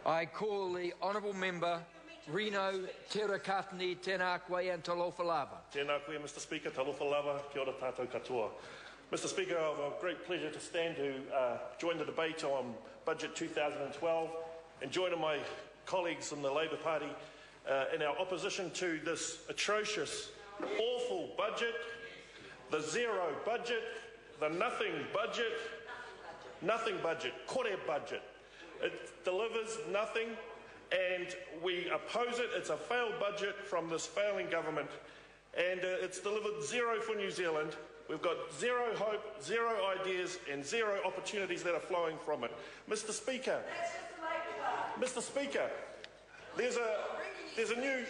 I call the Honourable Member Reno Terakatini Tēnā koe and Talofa Lava. Tēnā koe, Mr. Speaker, Talofa Lava, kia ora tātou katoa. Mr. Speaker, I have a great pleasure to stand to join the debate on Budget 2012 and join my colleagues in the Labour Party in our opposition to this atrocious, awful budget, the zero budget, the nothing budget, kore budget. It delivers nothing and we oppose it. It's a failed budget from this failing government and it's delivered zero for New Zealand. We've got zero hope, zero ideas and zero opportunities that are flowing from it. Mr. Speaker, there's a new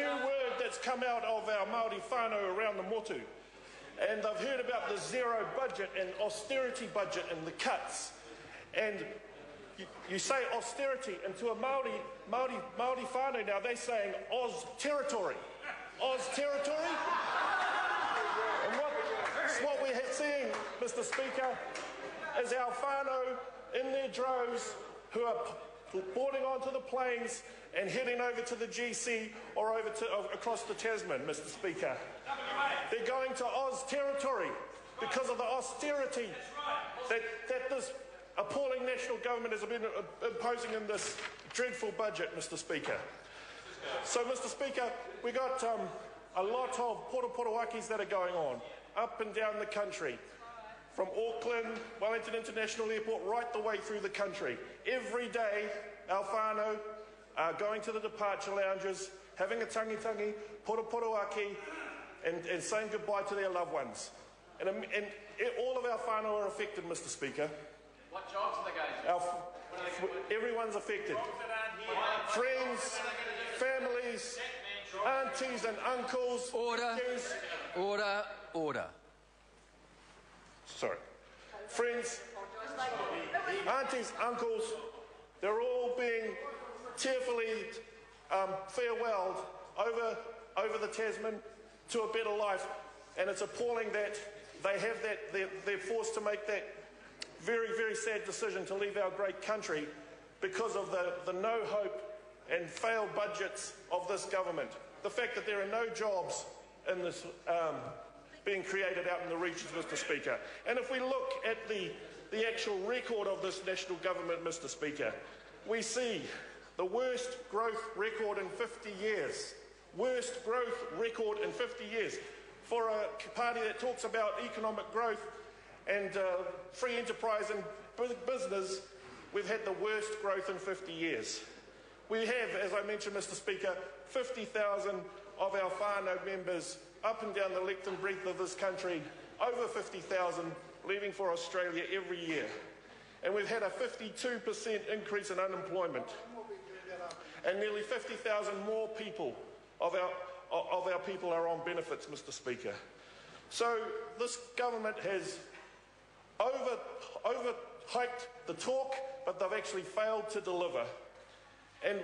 word that's come out of our Māori whānau around the motu. And I've heard about the zero budget and austerity budget and the cuts. And you say austerity, and to a Māori whānau now they're saying Oz territory. Oz territory? And what we're seeing, Mr. Speaker, is our whānau in their droves who are boarding onto the planes and heading over to the GC or across the Tasman, Mr. Speaker. They're going to Oz territory because of the austerity that this appalling national government has been imposing in this dreadful budget, Mr. Speaker. So, Mr. Speaker, we got a lot of poroporawakis that are going on up and down the country, from Auckland, Wellington International Airport, right the way through the country. Every day, our whānau are going to the departure lounges, having a tangi, poroporawaki, and saying goodbye to their loved ones. And all of our whānau are affected, Mr. Speaker. What jobs are they going to? Everyone's affected. Friends, families, aunties and uncles. Order. Sorry. Friends, aunties, uncles, they're all being tearfully farewelled over the Tasman to a better life. And it's appalling that they have they're forced to make that very, very sad decision to leave our great country because of the no hope and failed budgets of this government. The fact that there are no jobs in this being created out in the regions, Mr. Speaker. And if we look at the actual record of this national government, Mr. Speaker, we see the worst growth record in 50 years. Worst growth record in 50 years. For a party that talks about economic growth and free enterprise and business, we've had the worst growth in 50 years. We have, as I mentioned, Mr. Speaker, 50,000 of our whānau members up and down the length and breadth of this country, over 50,000 leaving for Australia every year. And we've had a 52% increase in unemployment. And nearly 50,000 more people of our people are on benefits, Mr. Speaker. So this government has overhyped the talk, but they've actually failed to deliver. And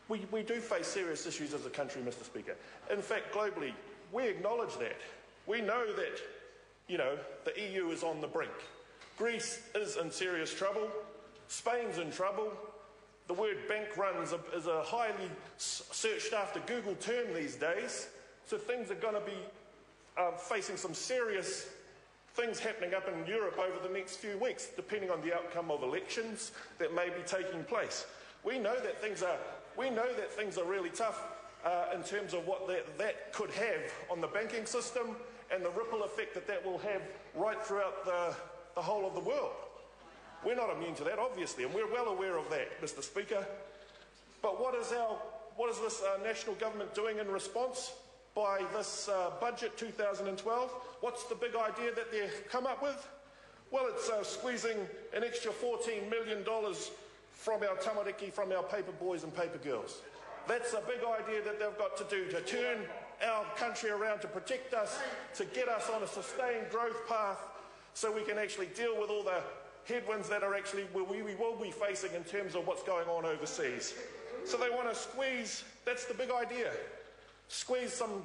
we do face serious issues as a country, Mr. Speaker. In fact, globally, we acknowledge that. We know that, the EU is on the brink. Greece is in serious trouble. Spain's in trouble. The word bank run is a highly searched after Google term these days. So things are going to be facing some serious things happening up in Europe over the next few weeks, depending on the outcome of elections that may be taking place. We know that things are really tough in terms of what that could have on the banking system and the ripple effect that will have right throughout the whole of the world. We're not immune to that, obviously, and we're well aware of that, Mr. Speaker. But what is this national government doing in response by this budget 2012? What's the big idea that they've come up with? Well, it's squeezing an extra $14 million from our tamariki, from our paper boys and paper girls. That's a big idea that they've got to do, to turn our country around, to protect us, to get us on a sustained growth path so we can actually deal with all the headwinds that are actually we will be facing in terms of what's going on overseas. So they want to squeeze, that's the big idea, squeeze some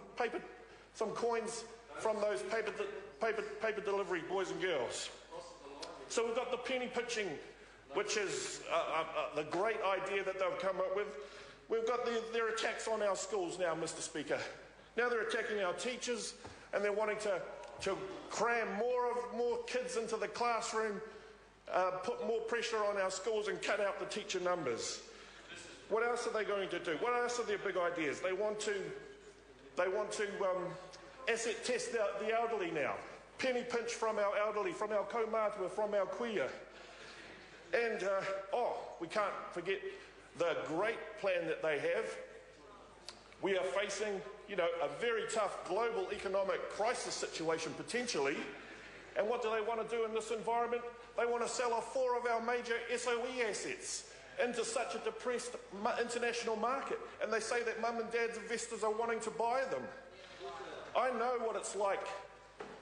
coins from those paper delivery boys and girls. So we've got the penny pinching which is the great idea that they've come up with. We've got their attacks on our schools now, Mr. Speaker. Now they're attacking our teachers, and they're wanting to cram more kids into the classroom, put more pressure on our schools and cut out the teacher numbers. What else are they going to do? What else are their big ideas? They want to asset test the elderly now. Penny pinch from our elderly, from our kaumātua, from our kuia. And, we can't forget the great plan that they have. We are facing, a very tough global economic crisis situation potentially. And what do they want to do in this environment? They want to sell off 4 of our major SOE assets into such a depressed international market. And they say that mum and dad's investors are wanting to buy them. I know what it's like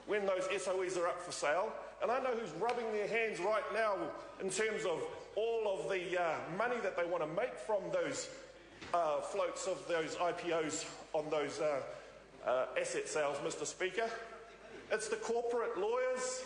when those SOEs are up for sale, and I know who's rubbing their hands right now in terms of all of the money that they want to make from those floats of those IPOs on those asset sales, Mr. Speaker. It's the corporate lawyers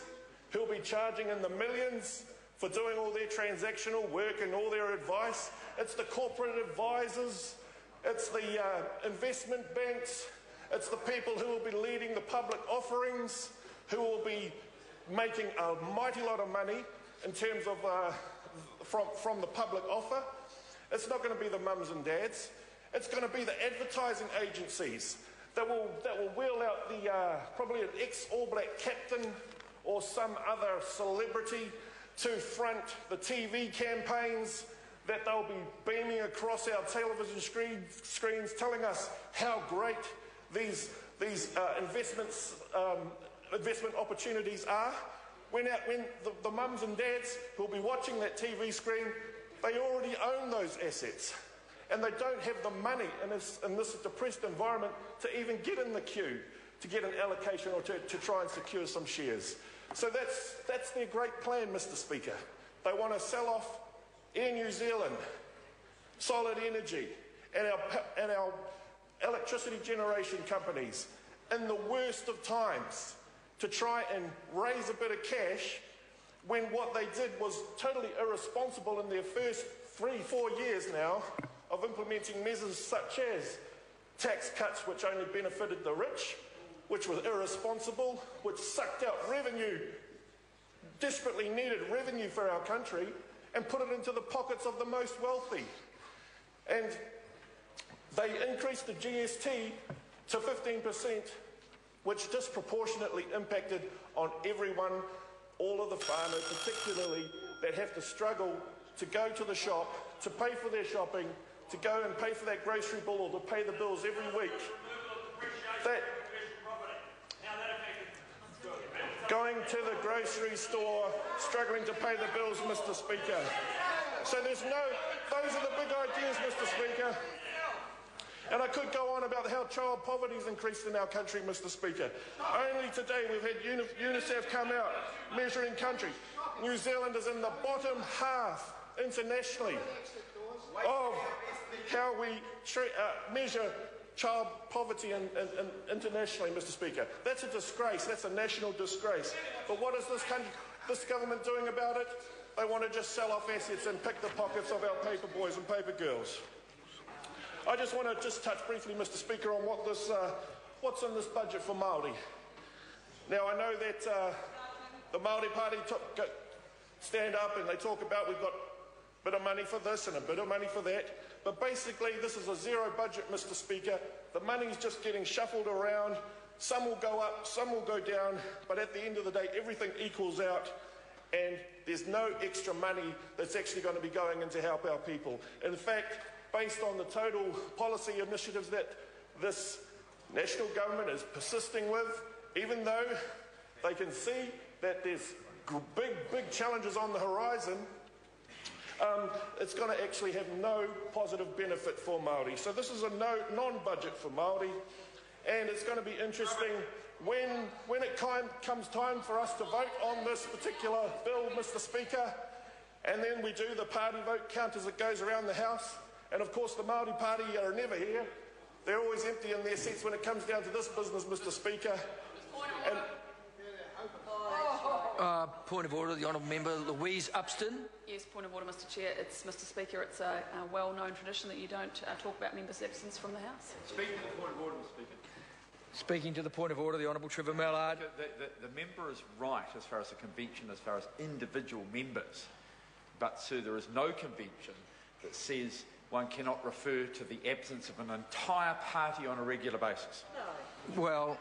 who'll be charging in the millions for doing all their transactional work and all their advice. It's the corporate advisors. It's the investment banks. It's the people who will be leading the public offerings, who will be making a mighty lot of money in terms of from the public offer. It's not going to be the mums and dads. It's going to be the advertising agencies that will wheel out the probably an ex-All Black captain or some other celebrity to front the TV campaigns that they'll be beaming across our television screens telling us how great these investment opportunities are. When the mums and dads who'll be watching that TV screen, they already own those assets. And they don't have the money in this depressed environment to even get in the queue to get an allocation or to try and secure some shares. So that's their great plan, Mr. Speaker. They want to sell off Air New Zealand, Solid Energy, and our electricity generation companies in the worst of times to try and raise a bit of cash when what they did was totally irresponsible in their first 3-4 years now of implementing measures such as tax cuts which only benefited the rich, which was irresponsible, which sucked out revenue, desperately needed revenue for our country, and put it into the pockets of the most wealthy. And they increased the GST to 15%, which disproportionately impacted on everyone, all of the farmers particularly, that have to struggle to go to the shop, to pay for their shopping, to go and pay for that grocery bill or to pay the bills every week. Going to the grocery store, struggling to pay the bills, Mr. Speaker. So those are the big ideas, Mr. Speaker. And I could go on about how child poverty has increased in our country, Mr. Speaker. Only today we've had UNICEF come out measuring countries. New Zealand is in the bottom half internationally of how we measure child poverty internationally, Mr. Speaker. That's a disgrace. That's a national disgrace. But what is this government doing about it? They want to just sell off assets and pick the pockets of our paper boys and paper girls. I just want to touch briefly, Mr. Speaker, on what's in this budget for Māori. Now, I know that the Māori Party stand up and they talk about we've got a bit of money for this and a bit of money for that. But basically, this is a zero budget, Mr. Speaker. The money's just getting shuffled around. Some will go up, some will go down, but at the end of the day, everything equals out, and there's no extra money that's actually going to be going in to help our people. In fact, based on the total policy initiatives that this national government is persisting with, even though they can see that there's big challenges on the horizon, it's going to actually have no positive benefit for Māori. So this is a non-budget for Māori, and it's going to be interesting when it comes time for us to vote on this particular bill, Mr. Speaker, and then we do the party vote count as it goes around the House. And of course the Māori Party are never here. They're always empty in their seats when it comes down to this business, Mr. Speaker. Point of order, the Honourable Member Louise Upston. Yes, point of order, Mr Chair. Mr Speaker, it's a well-known tradition that you don't talk about members' absence from the House. Speaking to the point of order, Mr Speaker. Speaking to the point of order, the Honourable Trevor Mallard. The member is right as far as the convention, as far as individual members. But, sir, there is no convention that says one cannot refer to the absence of an entire party on a regular basis. Well,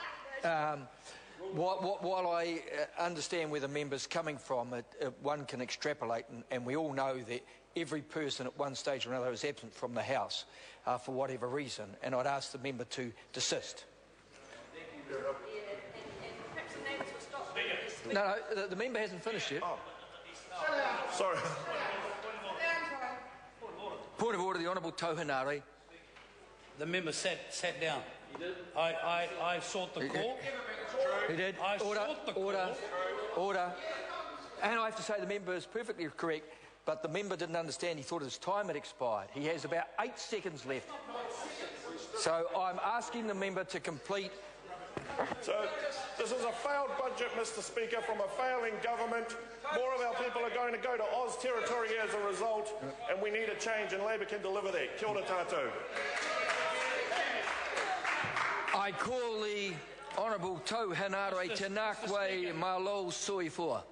while I understand where the member's coming from, one can extrapolate, and we all know that every person at one stage or another is absent from the House for whatever reason, and I'd ask the member to desist. No, the member hasn't finished yet. Oh. Sorry. Point of order, the Honourable Tohinari. The member sat down. He did. I sought the call. He did. Order. And I have to say the member is perfectly correct, but the member didn't understand. He thought his time had expired. He has about 8 seconds left. So I'm asking the member to complete. So this is a failed budget, Mr Speaker, from a failing government. More of our people are going to go to Oz territory as a result, and we need a change, and Labour can deliver that. Kia ora tātou. I call the Honourable Tauhanare Te Nakwe Malo Soifua.